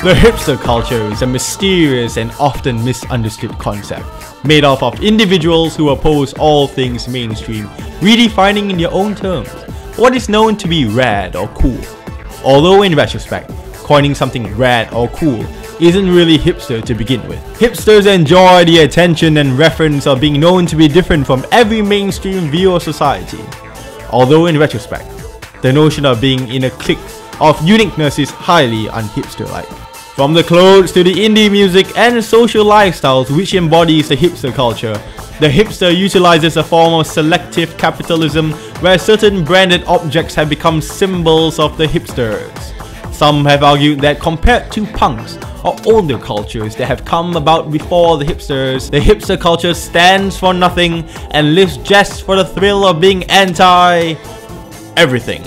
The hipster culture is a mysterious and often misunderstood concept, made up of individuals who oppose all things mainstream, redefining in their own terms what is known to be rad or cool. Although in retrospect, coining something rad or cool isn't really hipster to begin with. Hipsters enjoy the attention and reference of being known to be different from every mainstream view of society. Although in retrospect, the notion of being in a clique of uniqueness is highly un-hipster-like. From the clothes to the indie music and social lifestyles which embodies the hipster culture, the hipster utilizes a form of selective capitalism where certain branded objects have become symbols of the hipsters. Some have argued that compared to punks or older cultures that have come about before the hipster culture stands for nothing and lives just for the thrill of being anti-everything,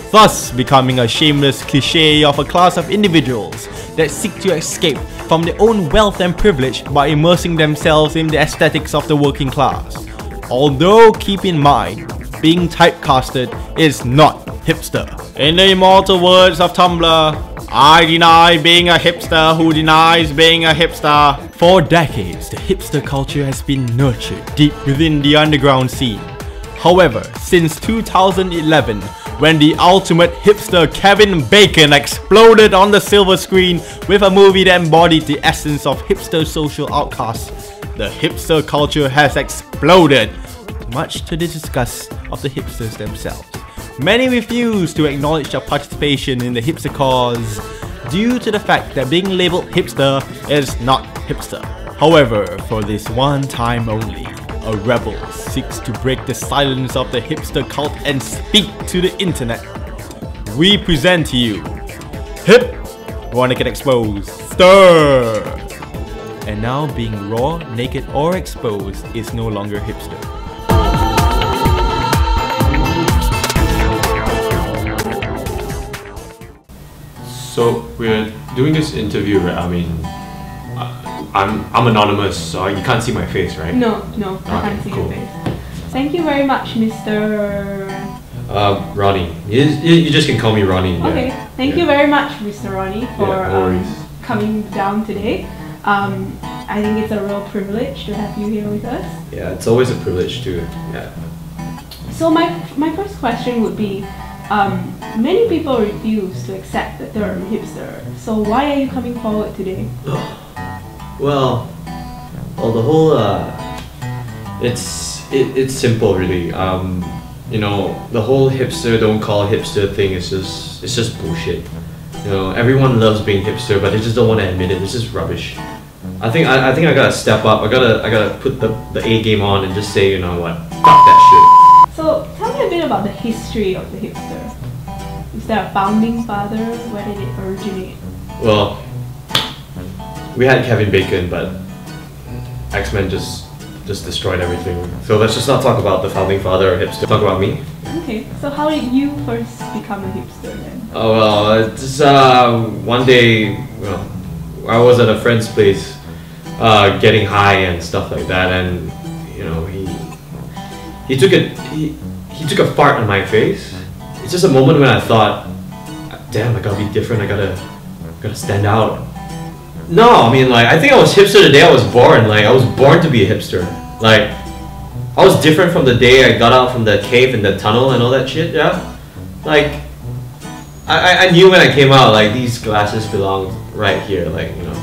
thus becoming a shameless cliche of a class of individuals that seek to escape from their own wealth and privilege by immersing themselves in the aesthetics of the working class. Although keep in mind, being typecasted is not hipster. In the immortal words of Tumblr, I deny being a hipster who denies being a hipster. For decades, the hipster culture has been nurtured deep within the underground scene. However, since 2011, when the ultimate hipster Kevin Bacon exploded on the silver screen with a movie that embodied the essence of hipster social outcasts, the hipster culture has exploded, much to the disgust of the hipsters themselves. Many refuse to acknowledge their participation in the hipster cause due to the fact that being labeled hipster is not hipster. However, for this one time only, a rebel seeks to break the silence of the hipster cult and speak to the internet. We present to you Hip Wanna Get Exposed Stir! And now being raw, naked or exposed is no longer hipster. So we're doing this interview, right? I mean, I'm anonymous, so you can't see my face, right? No, I can't see your face. Thank you very much, Mr. Ronnie. You just can call me Ronnie. Okay, yeah. Thank you very much, Mr. Ronnie, for coming down today. I think it's a real privilege to have you here with us. Yeah, it's always a privilege too. Yeah. So my first question would be, many people refuse to accept the term hipster. So why are you coming forward today? Well, the whole it's simple really. You know, the whole hipster don't call hipster thing is just bullshit. You know, everyone loves being hipster, but they just don't want to admit it. It's just rubbish. I think I gotta step up. I gotta put the A game on and just say, you know what, fuck that shit. So tell me a bit about the history of the hipster. Is there a founding father? Where did it originate? Well, we had Kevin Bacon, but X-Men just destroyed everything. So let's just not talk about the founding father or hipster. Talk about me. Okay, so how did you first become a hipster then? Oh well, just one day, well, I was at a friend's place, getting high and stuff like that, and you know he took a fart on my face. It's just a moment when I thought, damn, I gotta be different. I gotta stand out. No, I mean, like, I think I was hipster the day I was born. Like, I was born to be a hipster. Like, I was different from the day I got out from the cave and the tunnel and all that shit, yeah? Like, I knew when I came out, like, these glasses belong right here, like, you know.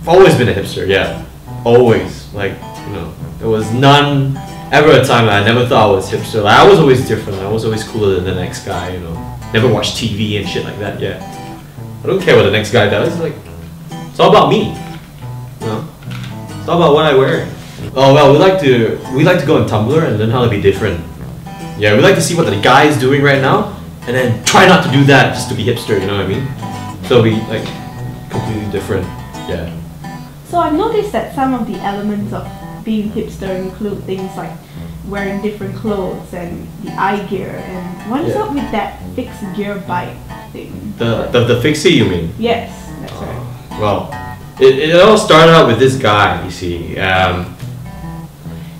I've always been a hipster, yeah. Always. Like, you know, there was none ever a time that I never thought I was hipster. Like, I was always different. I was always cooler than the next guy, you know. Never watched TV and shit like that, yeah. I don't care what the next guy does, like, it's all about me, you know. It's all about what I wear. Oh well, we like to go on Tumblr and learn how to be different. Yeah, we like to see what the guy is doing right now, and then try not to do that just to be hipster. You know what I mean? So be like completely different. Yeah. So I've noticed that some of the elements of being hipster include things like wearing different clothes and the eye gear. And what is up with that fixed gear bike thing? The fixie, you mean? Yes, that's right. Well, it all started out with this guy, you see.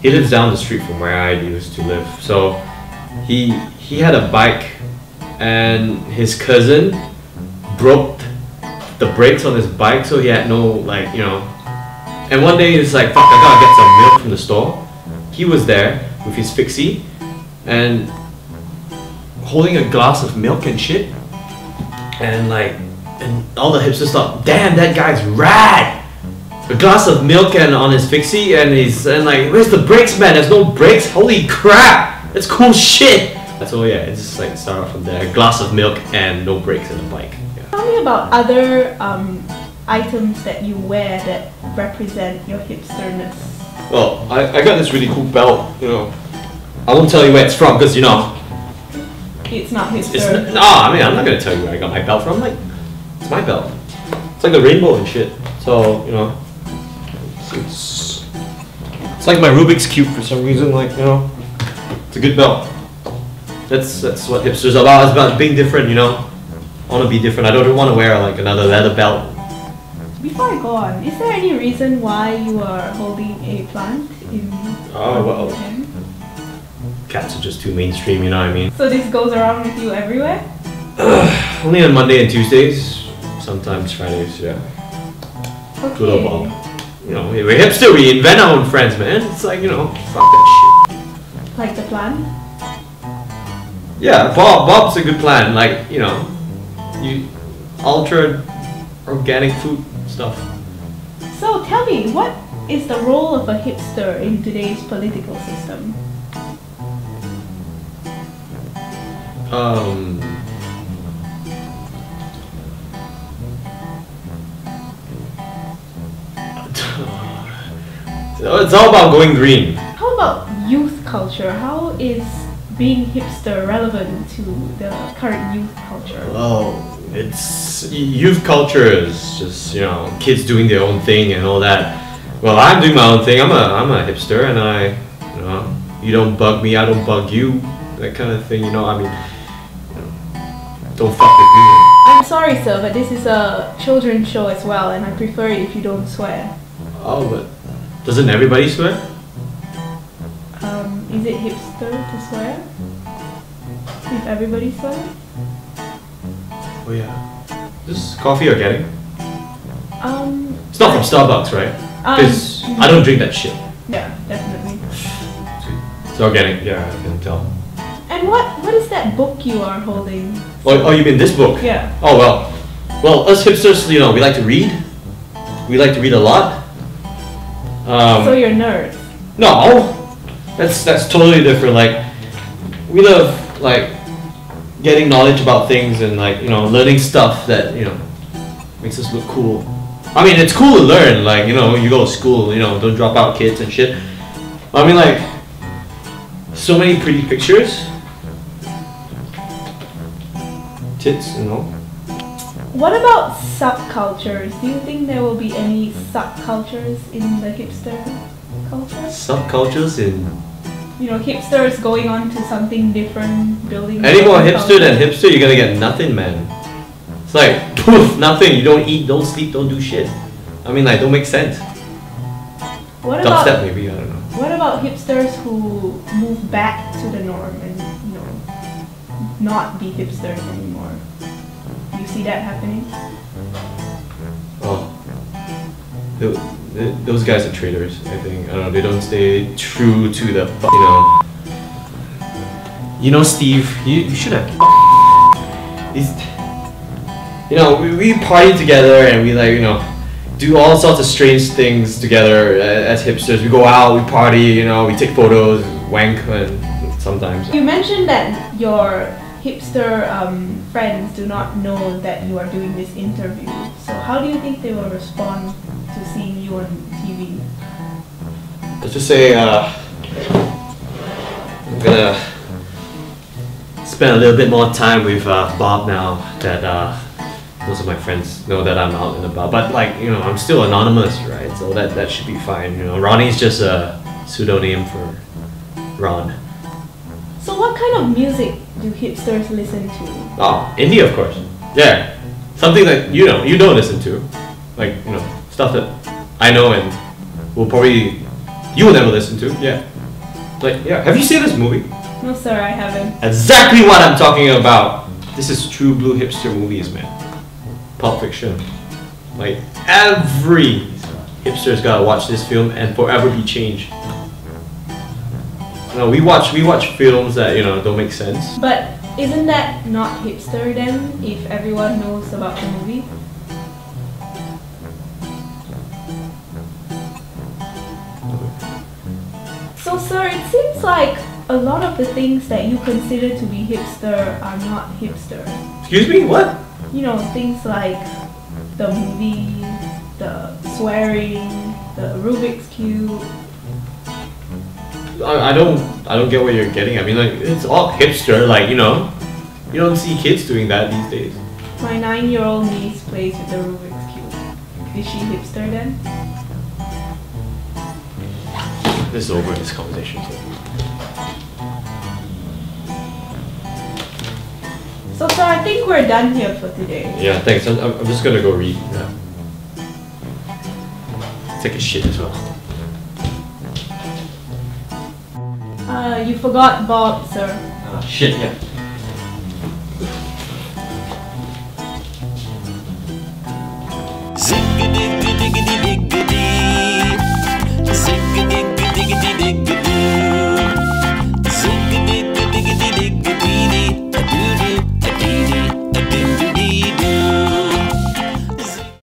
He lives down the street from where I used to live. So he had a bike, and his cousin broke the brakes on his bike, so he had no, like, you know. And one day he's like, fuck, I gotta get some milk from the store. He was there with his fixie and holding a glass of milk and shit. And like, and all the hipsters thought, damn, that guy's rad! A glass of milk and on his fixie, and like, where's the brakes, man? There's no brakes? Holy crap! That's cool shit! So yeah, it's just like start off from there. A glass of milk and no brakes in the bike. Yeah. Tell me about other items that you wear that represent your hipsterness. Well, I got this really cool belt, you know. I won't tell you where it's from, because, you know, it's not hipster. I mean, I'm not gonna tell you where I got my belt from. Like, it's my belt. It's like the rainbow and shit. So, you know, it's like my Rubik's Cube for some reason. Like, you know, it's a good belt. That's what hipsters are about. It's about being different, you know. I want to be different. I don't want to wear like another leather belt. Before I go on, is there any reason why you are holding a plant in well, cats are just too mainstream, you know what I mean? So this goes around with you everywhere? Only on Monday and Tuesdays, sometimes Fridays, yeah. Okay. Good old Bob. You know, we're hipster, we invent our own friends, man. It's like, you know, fuck that shit. Like the plant? Yeah, Bob's a good plan. Like, you know, you ultra organic food stuff. So tell me, what is the role of a hipster in today's political system? It's all about going green. How about youth culture? How is being hipster relevant to the current youth culture? Oh, it's youth culture is just, you know, kids doing their own thing and all that. Well, I'm doing my own thing. I'm a hipster, and you know, you don't bug me, I don't bug you, that kind of thing. You know, I mean, you know, don't fuck with me. I'm sorry, sir, but this is a children's show as well, and I prefer it if you don't swear. Oh, but doesn't everybody swear? Is it hipster to swear? If everybody swears? Oh yeah. This coffee organic? It's not from Starbucks, right? Because I don't drink that shit. Yeah, definitely. It's organic, yeah, I can tell. And what is that book you are holding? Oh, you mean this book? Yeah. Oh well, us hipsters, you know, we like to read. We like to read a lot. So you're nerds? No, that's totally different. Like, we love like getting knowledge about things and like, you know, learning stuff that, you know, makes us look cool. I mean, it's cool to learn. Like, you know, you go to school, you know, don't drop out kids and shit. I mean, like, so many pretty pictures. Tits, you know. What about subcultures? Do you think there will be any subcultures in the hipster culture? Subcultures in... You know, hipsters going on to something different, building... Any more hipster than hipster, you're gonna get nothing, man. It's like, poof, nothing. You don't eat, don't sleep, don't do shit. I mean, like, don't make sense. What about... Dubstep maybe, I don't know. What about hipsters who move back to the norm and, you know, not be hipsters anymore? You see that happening? Oh, those guys are traitors, I think. I don't know, they don't stay true to the, you know, Steve, you should have, you know, we party together and we, like, you know, do all sorts of strange things together as hipsters. We go out, we party, you know, we take photos, wank, and sometimes. You mentioned that your hipster friends do not know that you are doing this interview. So how do you think they will respond to seeing you on TV? Let's just say I'm gonna spend a little bit more time with Bob now that most of my friends know that I'm out and about. But, like, you know, I'm still anonymous, right? So that should be fine. You know, Ronnie's just a pseudonym for Ron. So what kind of music do hipsters listen to? Oh, indie, of course. Yeah, something that you don't listen to, like, you know, stuff that I know and you will never listen to. Yeah, like, yeah. Have you seen this movie? No, sir, I haven't. Exactly what I'm talking about. This is true blue hipster movies, man. Pulp Fiction. Like every hipster's gotta watch this film and forever be changed. No, we watch films that don't make sense. But isn't that not hipster then, if everyone knows about the movie? So sir, it seems like a lot of the things that you consider to be hipster are not hipster. Excuse me, what? Things like the movie, the swearing, the Rubik's Cube. I don't get what you're getting at. I mean, like, it's all hipster, like, you don't see kids doing that these days. My 9-year-old niece plays with the Rubik's Cube. Is she hipster then? This is over, this conversation. So sir, I think we're done here for today. Yeah, thanks. I'm just gonna go read. Yeah. Take a shit as well. You forgot Bob, sir. Shit, yeah.